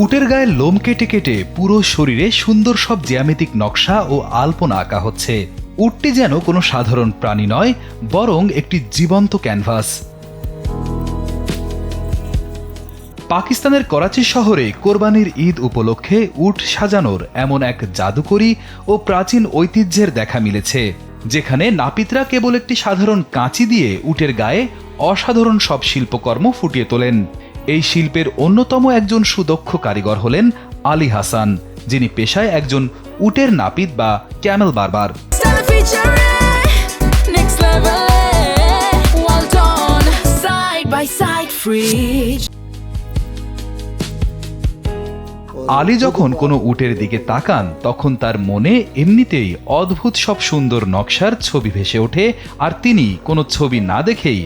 উটের গায়ে লোম কেটে কেটে পুরো শরীরে সুন্দর সব জ্যামিতিক নকশা ও আলপনা আঁকা হচ্ছে। উটটি যেন কোনো সাধারণ প্রাণী নয়, বরং একটি জীবন্ত ক্যানভাস। পাকিস্তানের করাচি শহরে কোরবানির ঈদ উপলক্ষে উট সাজানোর এমন এক জাদুকরী ও প্রাচীন ঐতিহ্যের দেখা মিলেছে, যেখানে নাপিতরা কেবল একটি সাধারণ কাঁচি দিয়ে উটের গায়ে অসাধারণ সব শিল্পকর্ম ফুটিয়ে তোলেন। এই শিল্পের অন্যতম একজন সুদক্ষ কারিগর হলেন আলী হাসান, যিনি পেশায় একজন উটের নাপিত বা ক্যামেল বারবার। আলী যখন কোনো উটের দিকে তাকান, তখন তার মনে এমনিতেই অদ্ভুত সব সুন্দর নকশার ছবি ভেসে ওঠে, আর তিনি কোনো ছবি না দেখেই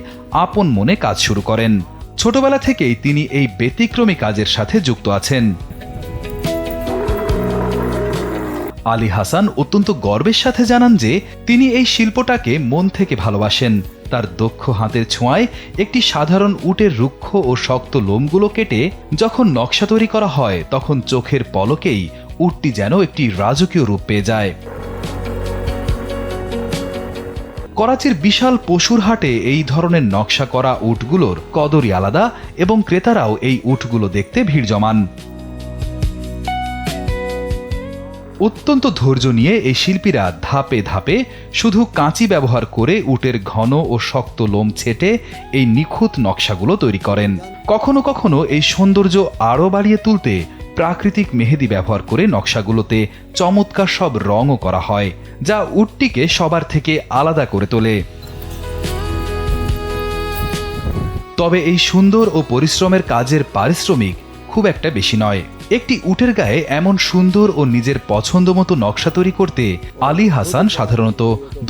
আপন মনে কাজ শুরু করেন। ছোটবেলা থেকেই তিনি এই ব্যতিক্রমী কাজের সাথে যুক্ত আছেন। আলী হাসান অত্যন্ত গর্বের সাথে জানান যে তিনি এই শিল্পটাকে মন থেকে ভালোবাসেন। তার দক্ষ হাতের ছোঁয়ায় একটি সাধারণ উটের রুক্ষ ও শক্ত লোমগুলো কেটে যখন নকশা তৈরি করা হয়, তখন চোখের পলকেই উটটি যেন একটি রাজকীয় রূপ পেয়ে যায়। করাচির বিশাল পশুর হাটে এই ধরনের নকশা করা উটগুলোর কদরই আলাদা, এবং ক্রেতারাও এই উটগুলো দেখতে ভিড় জমান। অত্যন্ত ধৈর্য নিয়ে এই শিল্পীরা ধাপে ধাপে শুধু কাঁচি ব্যবহার করে উটের ঘন ও শক্ত লোম ছেটে এই নিখুঁত নকশাগুলো তৈরি করেন। কখনো কখনো এই সৌন্দর্য আরও বাড়িয়ে তুলতে প্রাকৃতিক মেহেদি ব্যবহার করে নকশাগুলোতে চমৎকার সব রঙও করা হয়, যা উটটিকে সবার থেকে আলাদা করে তোলে। তবে এই সুন্দর ও পরিশ্রমের কাজের পারিশ্রমিক খুব একটা বেশি নয়। একটি উটের গায়ে এমন সুন্দর ও নিজের পছন্দ মতো নকশা তৈরি করতে আলী হাসান সাধারণত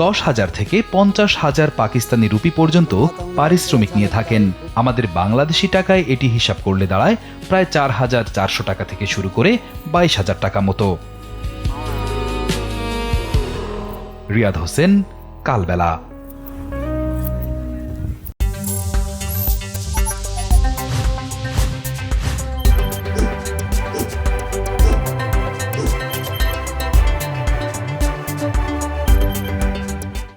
10,000 থেকে 50,000 পাকিস্তানি রুপি পর্যন্ত পারিশ্রমিক নিয়ে থাকেন। আমাদের বাংলাদেশি টাকায় এটি হিসাব করলে দাঁড়ায় প্রায় 4,400 টাকা থেকে শুরু করে 22,000 টাকা মতো। রিয়াদ হোসেন, কালবেলা।